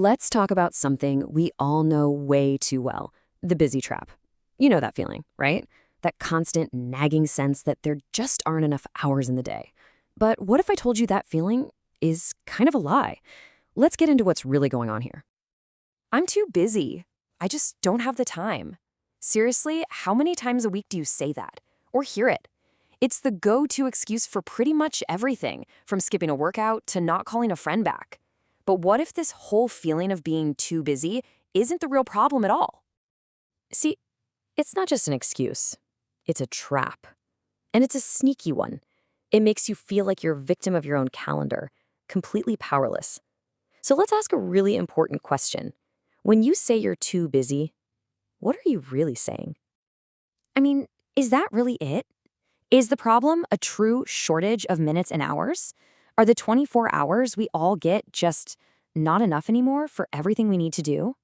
Let's talk about something we all know way too well, the busy trap. You know that feeling, right? That constant nagging sense that there just aren't enough hours in the day. But what if I told you that feeling is kind of a lie? Let's get into what's really going on here. I'm too busy. I just don't have the time. Seriously, how many times a week do you say that? Or hear it? It's the go-to excuse for pretty much everything, from skipping a workout to not calling a friend back. But what if this whole feeling of being too busy isn't the real problem at all? See, it's not just an excuse. It's a trap. And it's a sneaky one. It makes you feel like you're a victim of your own calendar, completely powerless. So let's ask a really important question. When you say you're too busy, what are you really saying? I mean, is that really it? Is the problem a true shortage of minutes and hours? Are the 24 hours we all get just not enough anymore for everything we need to do?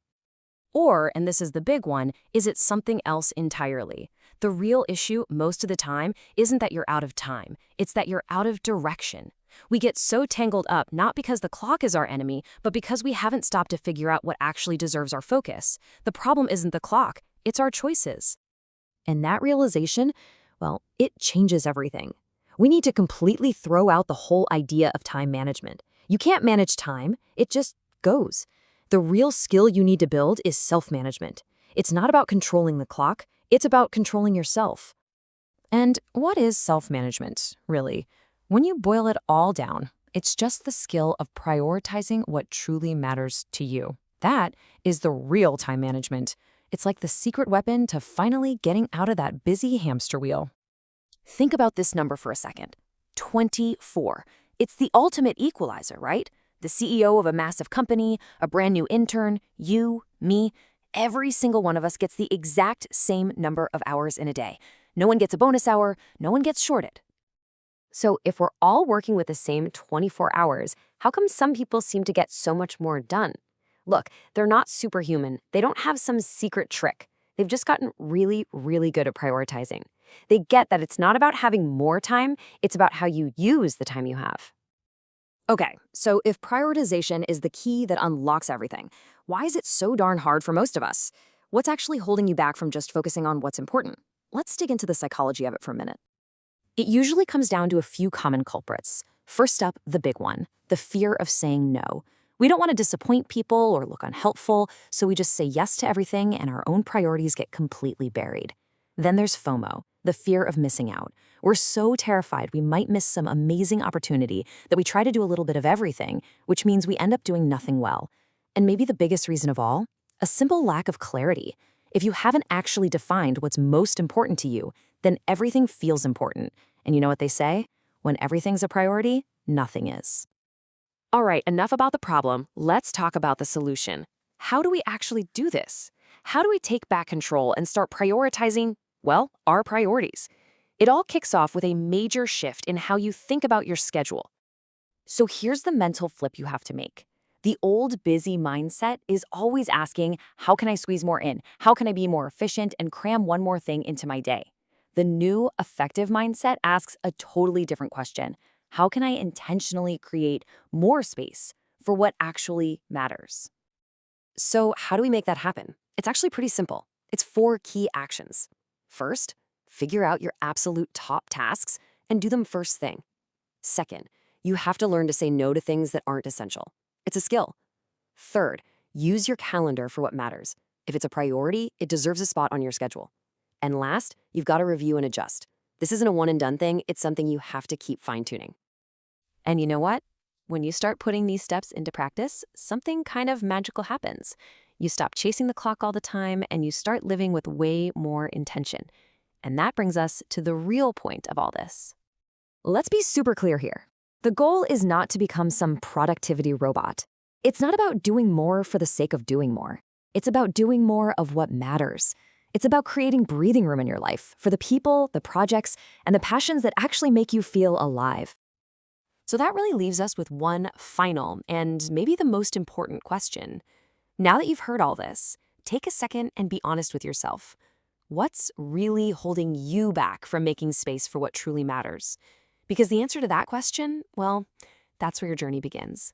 Or, and this is the big one, is it something else entirely? The real issue most of the time isn't that you're out of time, it's that you're out of direction. We get so tangled up not because the clock is our enemy, but because we haven't stopped to figure out what actually deserves our focus. The problem isn't the clock, it's our choices. And that realization, well, it changes everything. We need to completely throw out the whole idea of time management. You can't manage time, it just goes. The real skill you need to build is self-management. It's not about controlling the clock, it's about controlling yourself. And what is self-management, really? When you boil it all down, it's just the skill of prioritizing what truly matters to you. That is the real time management. It's like the secret weapon to finally getting out of that busy hamster wheel. Think about this number for a second. 24. It's the ultimate equalizer, right? The CEO of a massive company, a brand new intern, you, me, every single one of us gets the exact same number of hours in a day. No one gets a bonus hour, no one gets shorted. So if we're all working with the same 24 hours, how come some people seem to get so much more done? Look, they're not superhuman. They don't have some secret trick. They've just gotten really, really good at prioritizing. They get that it's not about having more time, it's about how you use the time you have. Okay, so if prioritization is the key that unlocks everything, why is it so darn hard for most of us? What's actually holding you back from just focusing on what's important? Let's dig into the psychology of it for a minute. It usually comes down to a few common culprits. First up, the big one, the fear of saying no. We don't want to disappoint people or look unhelpful, so we just say yes to everything and our own priorities get completely buried. Then there's FOMO, the fear of missing out. We're so terrified we might miss some amazing opportunity that we try to do a little bit of everything, which means we end up doing nothing well. And maybe the biggest reason of all, a simple lack of clarity. If you haven't actually defined what's most important to you, then everything feels important. And you know what they say? When everything's a priority, nothing is. All right, enough about the problem. Let's talk about the solution. How do we actually do this? How do we take back control and start prioritizing, well, our priorities? It all kicks off with a major shift in how you think about your schedule. So here's the mental flip you have to make. The old busy mindset is always asking, how can I squeeze more in? How can I be more efficient and cram one more thing into my day? The new effective mindset asks a totally different question. How can I intentionally create more space for what actually matters? So how do we make that happen? It's actually pretty simple. It's 4 key actions. First, figure out your absolute top tasks and do them first thing. Second, you have to learn to say no to things that aren't essential. It's a skill. Third, use your calendar for what matters. If it's a priority, it deserves a spot on your schedule. And last, you've got to review and adjust. This isn't a one and done thing, it's something you have to keep fine-tuning. And you know what? When you start putting these steps into practice, something kind of magical happens. You stop chasing the clock all the time and you start living with way more intention. And that brings us to the real point of all this. Let's be super clear here. The goal is not to become some productivity robot. It's not about doing more for the sake of doing more. It's about doing more of what matters. It's about creating breathing room in your life for the people, the projects, and the passions that actually make you feel alive. So that really leaves us with one final and maybe the most important question. Now that you've heard all this, take a second and be honest with yourself. What's really holding you back from making space for what truly matters? Because the answer to that question, well, that's where your journey begins.